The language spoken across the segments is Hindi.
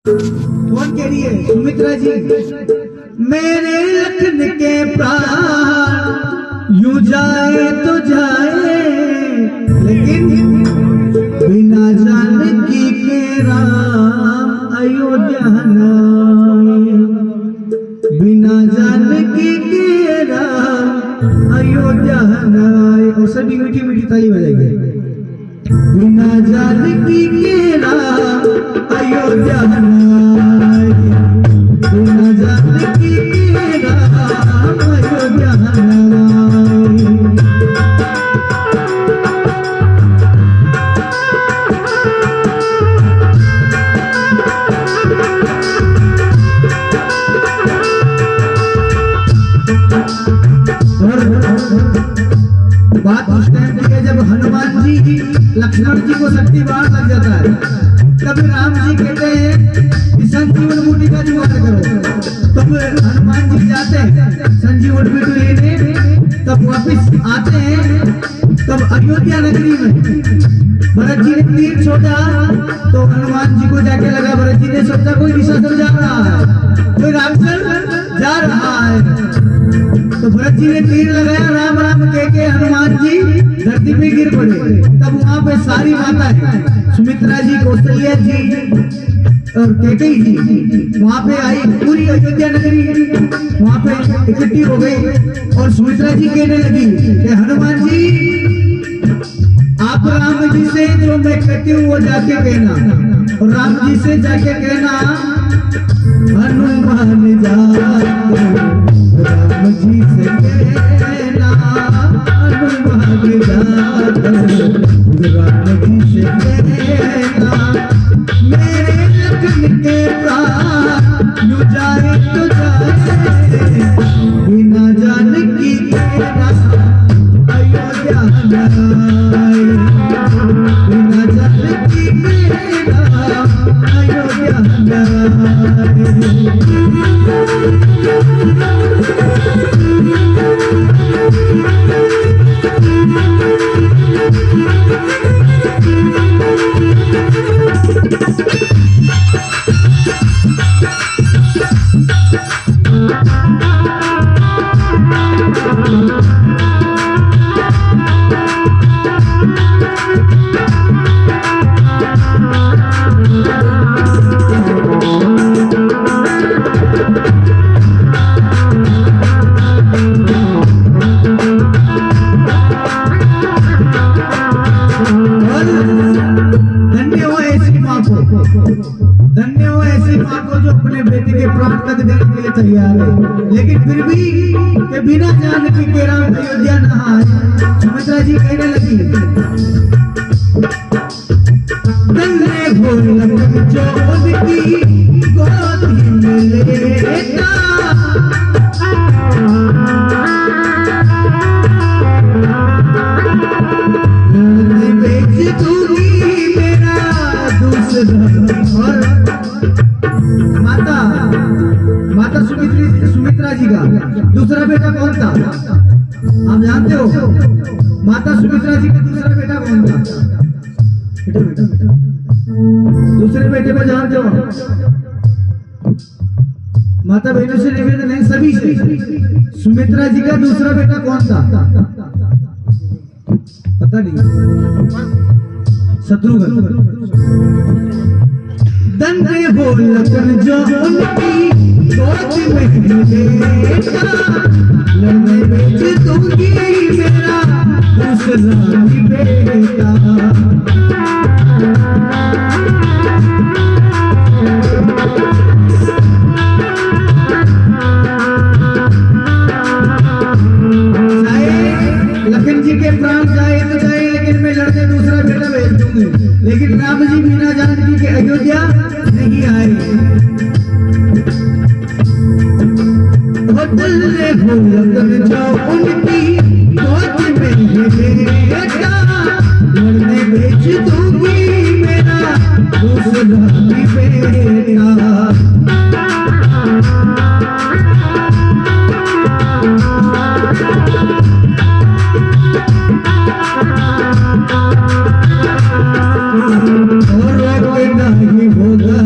कौन कह रही है? सुमित्रा जी। मेरे लखन के प्राण यूं जाए तो जाए, लेकिन बिना जानकी के राम अयोध्या न आए। बिना जानकी के राम अयोध्या न आए। और सभी मीठी मीठी ताली बजाएंगे। बिना जानकी के राम अयोध्या न आए। बिना जानकी के राम अयोध्या न आए। बात उस टाइम की है जब हनुमान जी लक्ष्मण जी को शक्ति बाहर लग जाता है। तब राम जी कहते हैं कि संजीवन बूटी का जुगाड़ करो। तब हनुमान जी जाते हैं संजीवन बूटी लेने। तब वापिस आते हैं। तब अयोध्या नगरी में भरत जी ने तीर छोड़ा तो हनुमान जी को जाके लगा। भरत जी ने सोचा कोई निशाचर जा रहा है, कोई राक्षस जा रहा है। तो भरत जी ने तीर लगाया, राम राम कह के हनुमान जी धरती पे गिर पड़े। तब वहां पे सारी माता है, सुमित्रा जी, कौशल्या जी और कैकेयी जी वहां पे आई। पूरी अयोध्या नगरी वहां पे इकट्ठी हो गई। और सुमित्रा जी कहने लगी कि हनुमान जी आप राम जी से जो मैं कहती हूँ वो जाके कहना। और राम जी से जाके कहना हनुमान जाते राम जी से कहना। हनुमान जाते राम जी से कहना। मेरे लखन के प्राण यूं जाए तो जाए। बिना जानकी के राम अयोध्या न आए। बिना जानकी के राम अयोध्या न आए। धन्य हो ऐसी माँ को जो अपने बेटे के प्राण तक देने के लिए तैयार है। लेकिन फिर भी के बिना जानकी के राम अयोध्या न आए। सुमित्रा जी कहने लगी धन्य हो लखन जो उनकी गोदी में लेता। बेच दूंगी मेरा दूसरा। और माता सुमित्रा जी का दूसरा बेटा कौन था आप जानते हो? माता सुमित्रा जी का दूसरा बेटा कौन था? बेटा दूसरे बेटे को जानते हो? माता बहनों से निवेदन नहीं, सभी से। सुमित्रा जी का दूसरा बेटा कौन था? पता नहीं। शत्रुघ्न। धन्य हो लखन जो उनकी गोद में लेता। लड़ने बेच दूंगी मेरा दूसरा ही बेटा। लखन जी के प्राण जाए तो जाए, लेकिन मैं लड़ने दूसरा बेटा भेज दूंगी। लेकिन राम जी बिना जानकी के अयोध्या नहीं आए। धन्य हो लखन जो उनकी गोद में लेता। लड़ने बेच दूंगी मेरा दूसरा ही बेटा। और नहीं होगा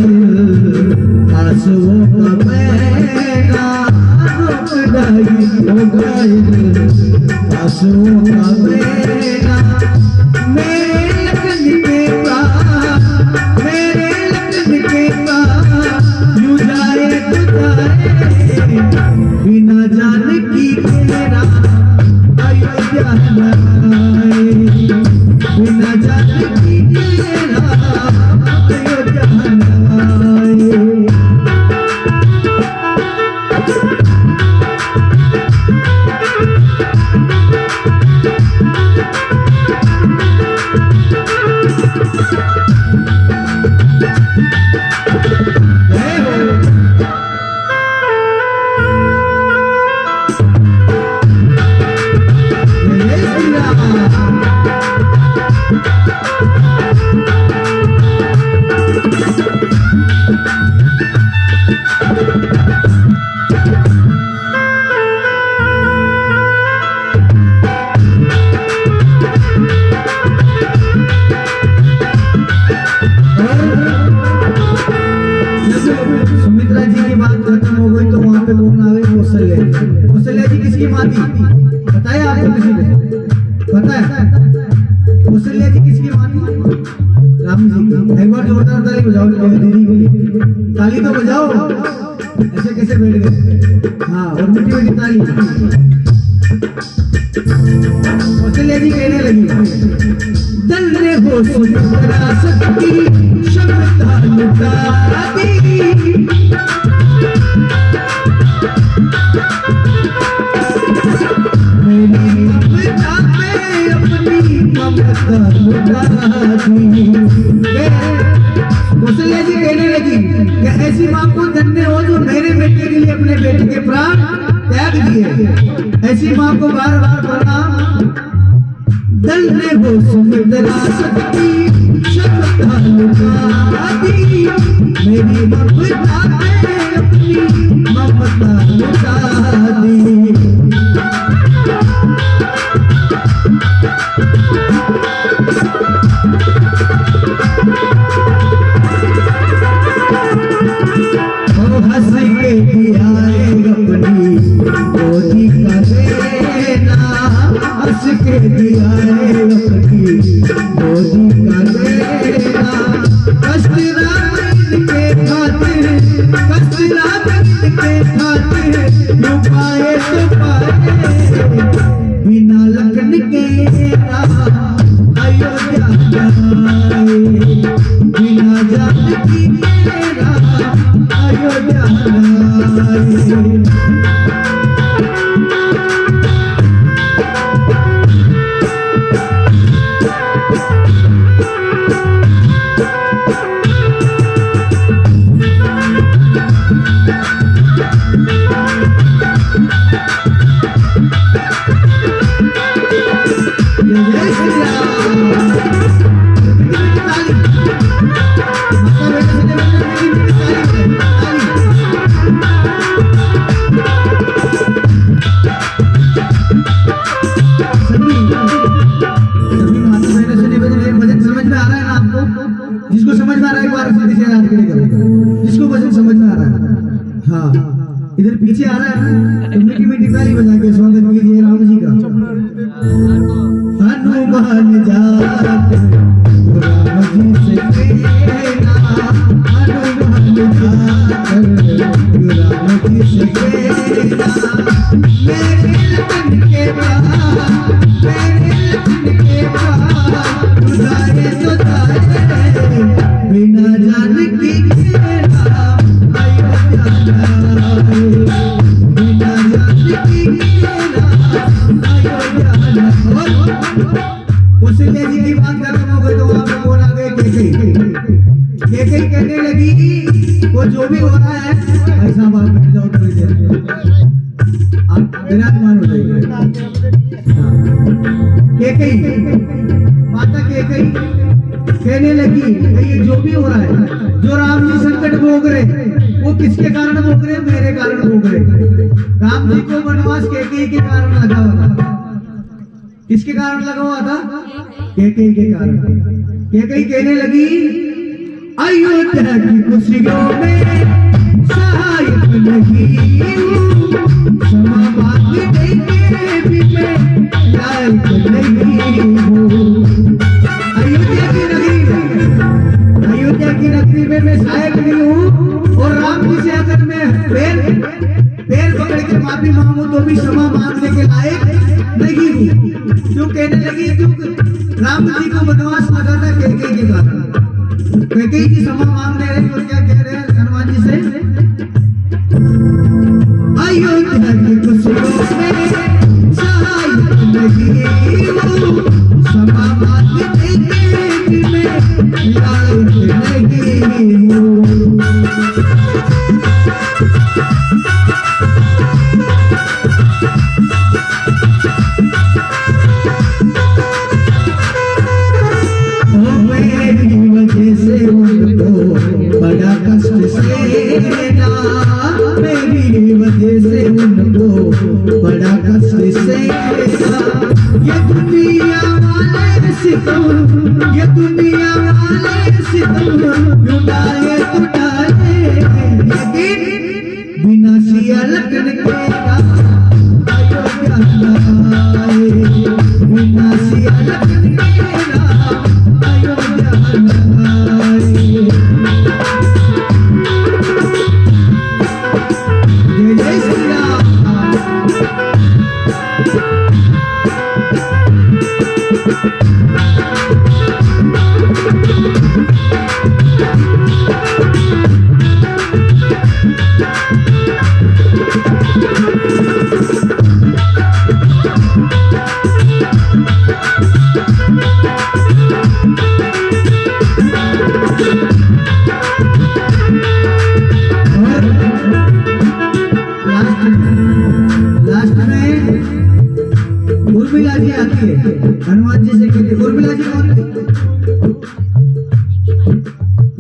माँ थी? बताया आपको किसी ने? पता है? कौशल्या जी किसकी माँ थी? राम जी की। एक बार जोरदार ताली बजाओ दीदी के लिए। ताली तो बजाओ, ऐसे कैसे बैठ गए? हाँ, और मीठी मीठी ताली। कौशल्या जी कहने लगी, दल रे हो सुंदरा शक्ति क्षमता लुटाती, मेरी ममता पे अपनी ममता लुटाती। कौशल्या जी कहने लगी कि ऐसी माँ को धन्य हो जो मेरे बेटे के लिए अपने बेटे के प्राण त्याग दिए। ऐसी माँ को बार बार प्रणाम। दल ने हो सुंदरा शक्ति क्षमता लुटाती, मेरी ममता पे अपनी ममता लुटाती। हंस के दियाए अपनी गोदी का देना, हंस के दियाए अपनी गोदी का देना। कस्तूरा के खातिर, कस्तूरा के खातिर यूं पाए तो पाए, बिना लगन के अयोध्या जाए, बिना जान की तेरा अयोध्या जाए। जिसको समझ में आ रहा है एक बार सीधी से याद करेगा, जिसको वचन समझ में आ रहा है। हाँ, इधर पीछे आ रहा है तो मीठी मीठी ताली बजा के स्वागत कीजिए राम जी का। हनुमान जात राम जी से कहना, हनुमान जात राम जी से कहना, मेरे लगन के बाद, मेरे लगन के बाद जाए तो जाए, बिना जान की तेरा अयोध्या जाए, बिना जान की तेरा अयोध्या जाए। कौशल्या जी की बात खत्म हो गई तो वहां पे कौन आ गए? केकई कहने लगी वो जो भी हो रहा है ऐसा बात बैठ जाओ थोड़ी देर, आप विराजमान हो जाइए। केकई माता केकई कहने लगी ये जो भी हो रहा है, जो राम जी संकट भोग रहे वो किसके कारण भोग रहे? मेरे कारण भोग रहे। राम जी को वनवास केकई के कारण लगा हुआ था। किसके कारण लगा हुआ था? केकई के कारण। केकई कहने लगी अयोध्या की खुशियों में सहायक नहीं हूँ, क्षमा मांगने के भी मैं लायक नहीं हूँ। अयोध्या की नगरी में मैं सहायक नहीं हूँ, और राम जी से अगर मैं पैर पकड़ के माफी मांगू तो भी क्षमा मांगने के लायक नहीं हूँ। क्यों कहने लगी? क्योंकि राम जी को वनवास लगा था केकई के कारण। केकई की क्षमा मांग रहे हैं तो क्या कह रहे हैं हनुमान जी से? अयोध्या की खुशियों में सहायक नहीं हूँ, क्षमा मांगने के भी मैं लायक नहीं हूँ। मेरी वजह से उनको बड़ा कष्ट सहना, मेरी वजह से उनको बड़ा कष्ट सहना। ये दुनिया वाले सितम, ये दुनिया वाले सितम लुटाए लुटाए, लेकिन बिना सिया लगन के अयोध्या हनुमान जी से कहते उर्मिला जी कौन थी?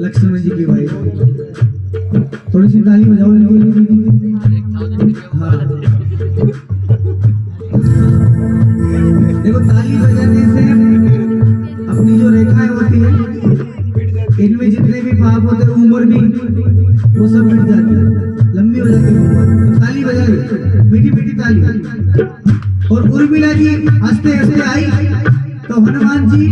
लक्ष्मण जी की भाई। थोड़ी सी ताली बजाओ इनके लिए। हाँ देखो ताली बजाने से अपनी जो रेखाएं होती है इनमें जितने भी पाप होते हैं उम्र भी वो सब मिट जाती है, लंबी हो जाती है उम्र। तो ताली बजा रही मीठी मीठी ताली। और उर्मिला जी हंसते हंसते आई तो हनुमान जी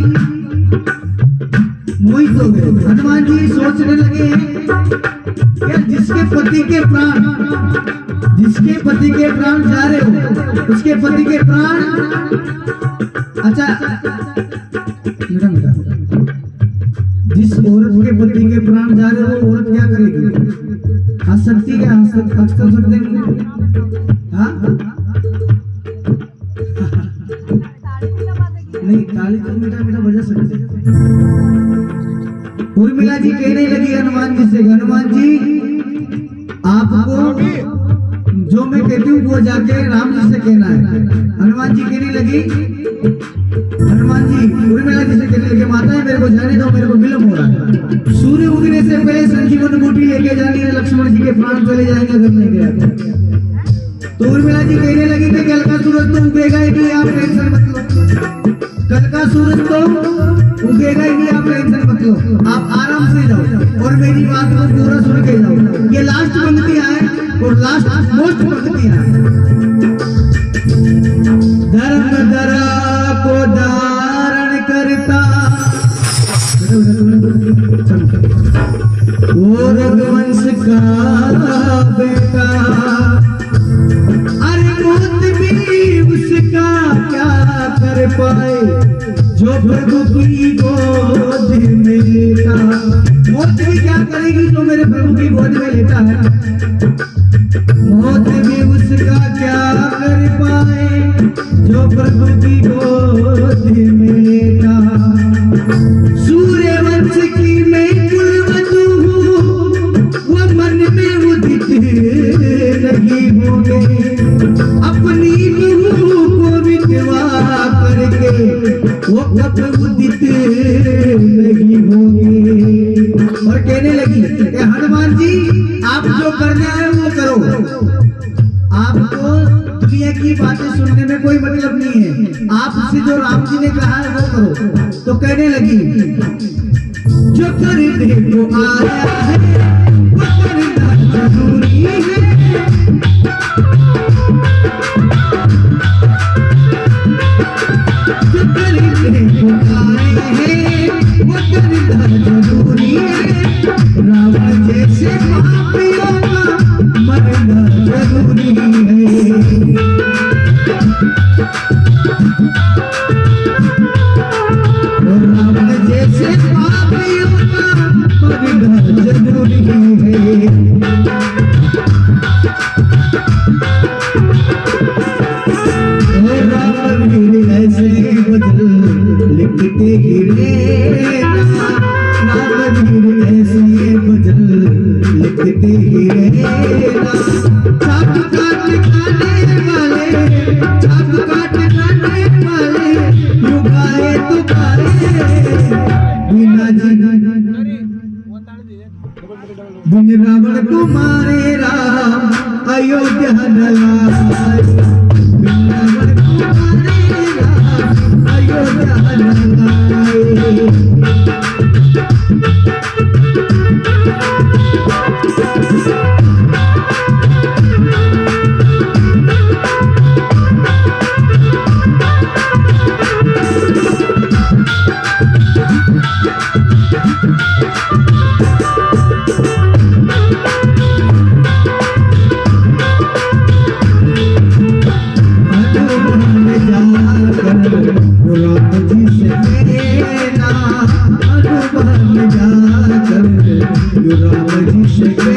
मोहित हो गए। हनुमान जी सोचने लगे यार जिसके पति के प्राण जा रहे हो, उसके पति के प्राण। अच्छा मैडम जिस औरत के पति के प्राण जा रहे हो वो औरत क्या करेगी? हंस सकती है? हंस सकते हाँ नहीं, ताली तो मीठा मीठा बजा सकते हैं। उर्मिला जी कहने लगी हनुमान जी से, हनुमान जी आपको जो मैं कहती हूँ वो जाके राम जी से कहना है। हनुमान जी कहने लगी, हनुमान जी उर्मिला जी से कहने लगे माता है मेरे को जाने दो, मेरे को विलंब हो रहा है। सूर्य उगने से पहले संजीवन बूटी लेके जानी है, लक्ष्मण जी के प्राण चले जाएंगे अगर नहीं गया तो। उर्मिला जी कहने लगी कि कल का सूरज तो उगेगा ही नहीं, आप टेंशन मत लो। कल का सूरज तो उगेगा ही नहीं, आप टेंशन मत लो, आप आराम से जाओ और मेरी बात को पूरा सुन के जाओ। ये लास्ट पंक्तियां हैं और लास्ट मोस्ट पंक्तियां हैं। धर्म धरा को धारण करता वो रघुवंश का बेटा, अरे मौत भी उसका क्या कर पाए जो प्रभु की गोद में लेटा। मौत भी क्या करेगी जो मेरे प्रभु की गोद में लेटा है? मौत भी उसका क्या कर पाए जो प्रभु की गोद में लेटा। सूर्यवंश की मैं कुलवधू हूँ, वो मन में उदित नहीं होंगे, अपनी बहू को विधवा करके वो कब उदित नहीं होंगे। और कहने लगी हनुमान जी आप जो करना है वो करो, आपको दुनिया की बातें सुनने में कोई मतलब नहीं है, आपसे जो राम जी ने कहा है वो करो। तो कहने लगी जो करने को आया है वो करना जरूरी है, जो करने को आए हैं वो करना जरूरी है। रावण जैसे पापियों का मरना जरूरी है। रावण जैसे पापियों का मरना जरूरी है। ऐसे बदल लिखते गिरे नाम ऐसे बदल लिखते गिरे। चाप काट खाने वाले, चाप काट खाने वाले युगाए तो गाए बिना बिन रावण को मारे राम अयोध्या न लाए। बिन रावण को मारे राम अयोध्या न लाए। राम जी से